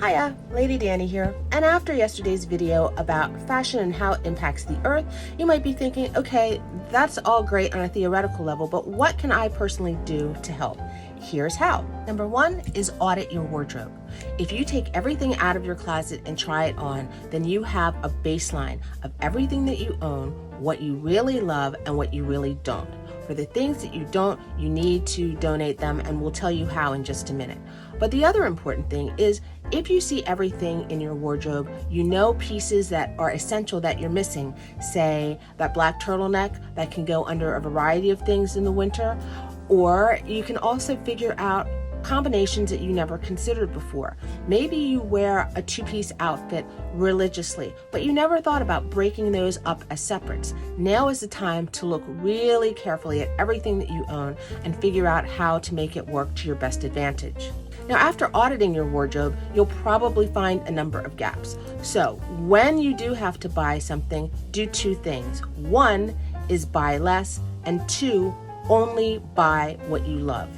Hiya, Lady Danny here, and after yesterday's video about fashion and how it impacts the earth, you might be thinking, okay, that's all great on a theoretical level, but what can I personally do to help? Here's how. Number one is audit your wardrobe. If you take everything out of your closet and try it on, then you have a baseline of everything that you own, what you really love, and what you really don't. For the things that you don't, you need to donate them, and we'll tell you how in just a minute. But the other important thing is if you see everything in your wardrobe, you know pieces that are essential that you're missing. Say that black turtleneck that can go under a variety of things in the winter, or you can also figure out combinations that you never considered before. Maybe you wear a two-piece outfit religiously, but you never thought about breaking those up as separates. Now is the time to look really carefully at everything that you own and figure out how to make it work to your best advantage. Now, after auditing your wardrobe, you'll probably find a number of gaps. So when you do have to buy something, do two things. One is buy less, and two, only buy what you love.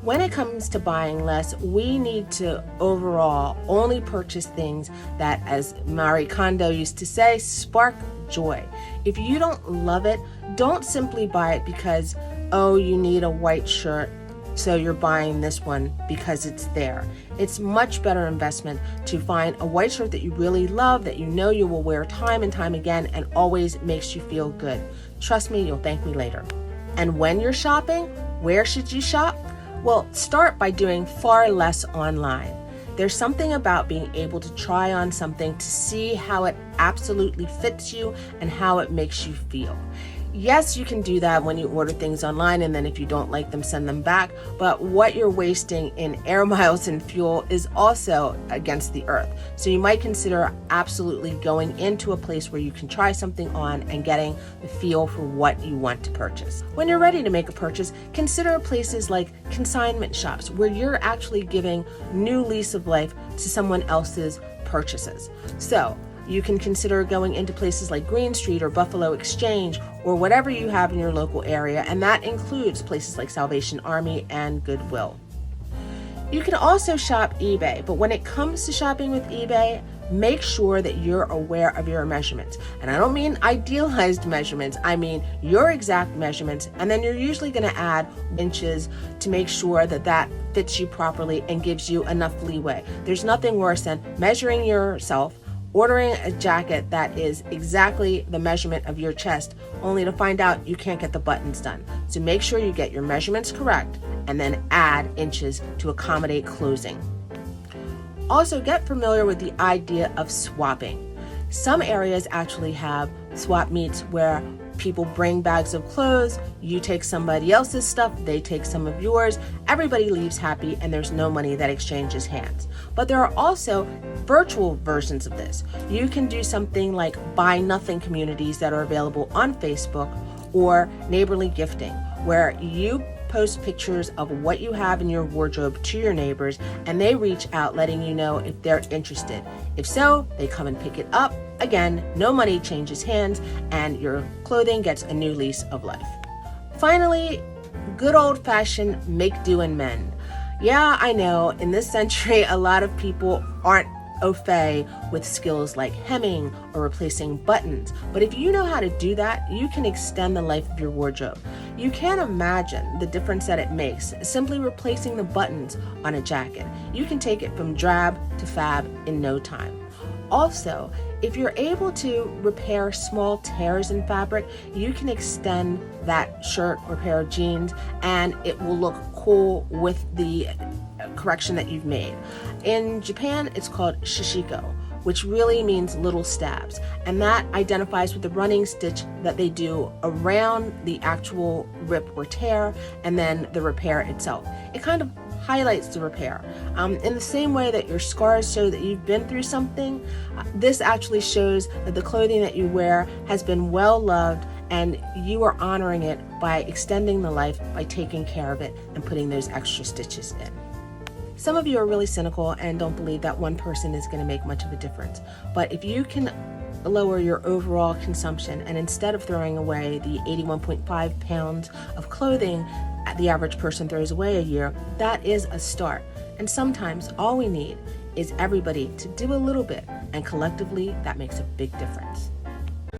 When it comes to buying less, we need to overall only purchase things that, as Marie Kondo used to say, spark joy. If you don't love it, don't simply buy it because, oh, you need a white shirt, so you're buying this one because it's there. It's much better investment to find a white shirt that you really love, that you know you will wear time and time again and always makes you feel good. Trust me, you'll thank me later. And when you're shopping, where should you shop? Well, start by doing far less online. There's something about being able to try on something to see how it absolutely fits you and how it makes you feel. Yes, you can do that when you order things online, and then if you don't like them, send them back. But what you're wasting in air miles and fuel is also against the earth. So you might consider absolutely going into a place where you can try something on and getting the feel for what you want to purchase. When you're ready to make a purchase, consider places like consignment shops where you're actually giving new lease of life to someone else's purchases. So you can consider going into places like Green Street or Buffalo Exchange or whatever you have in your local area, and that includes places like Salvation Army and Goodwill. You can also shop eBay, but when it comes to shopping with eBay, make sure that you're aware of your measurements. And I don't mean idealized measurements, I mean your exact measurements, and then you're usually going to add inches to make sure that that fits you properly and gives you enough leeway. There's nothing worse than measuring yourself, ordering a jacket that is exactly the measurement of your chest, only to find out you can't get the buttons done. So make sure you get your measurements correct and then add inches to accommodate closing. Also, get familiar with the idea of swapping. Some areas actually have swap meets where people bring bags of clothes, you take somebody else's stuff, they take some of yours, everybody leaves happy, and there's no money that exchanges hands. But there are also virtual versions of this. You can do something like buy nothing communities that are available on Facebook, or neighborly gifting, where you post pictures of what you have in your wardrobe to your neighbors, and they reach out letting you know if they're interested. If so, they come and pick it up. Again, no money changes hands, and your clothing gets a new lease of life. Finally, good old-fashioned make do and mend. Yeah, I know, in this century, a lot of people aren't au fait with skills like hemming or replacing buttons. But if you know how to do that, you can extend the life of your wardrobe. You can't imagine the difference that it makes simply replacing the buttons on a jacket. You can take it from drab to fab in no time. Also, if you're able to repair small tears in fabric, you can extend that shirt or pair of jeans, and it will look cool with the correction that you've made. In Japan, it's called shishiko, which really means little stabs, and that identifies with the running stitch that they do around the actual rip or tear, and then the repair itself. It kind of highlights the repair. In the same way that your scars show that you've been through something, this actually shows that the clothing that you wear has been well loved, and you are honoring it by extending the life by taking care of it and putting those extra stitches in. Some of you are really cynical and don't believe that one person is going to make much of a difference. But if you can lower your overall consumption, and instead of throwing away the 81.5 pounds of clothing the average person throws away a year, that is a start. And sometimes all we need is everybody to do a little bit, and collectively that makes a big difference.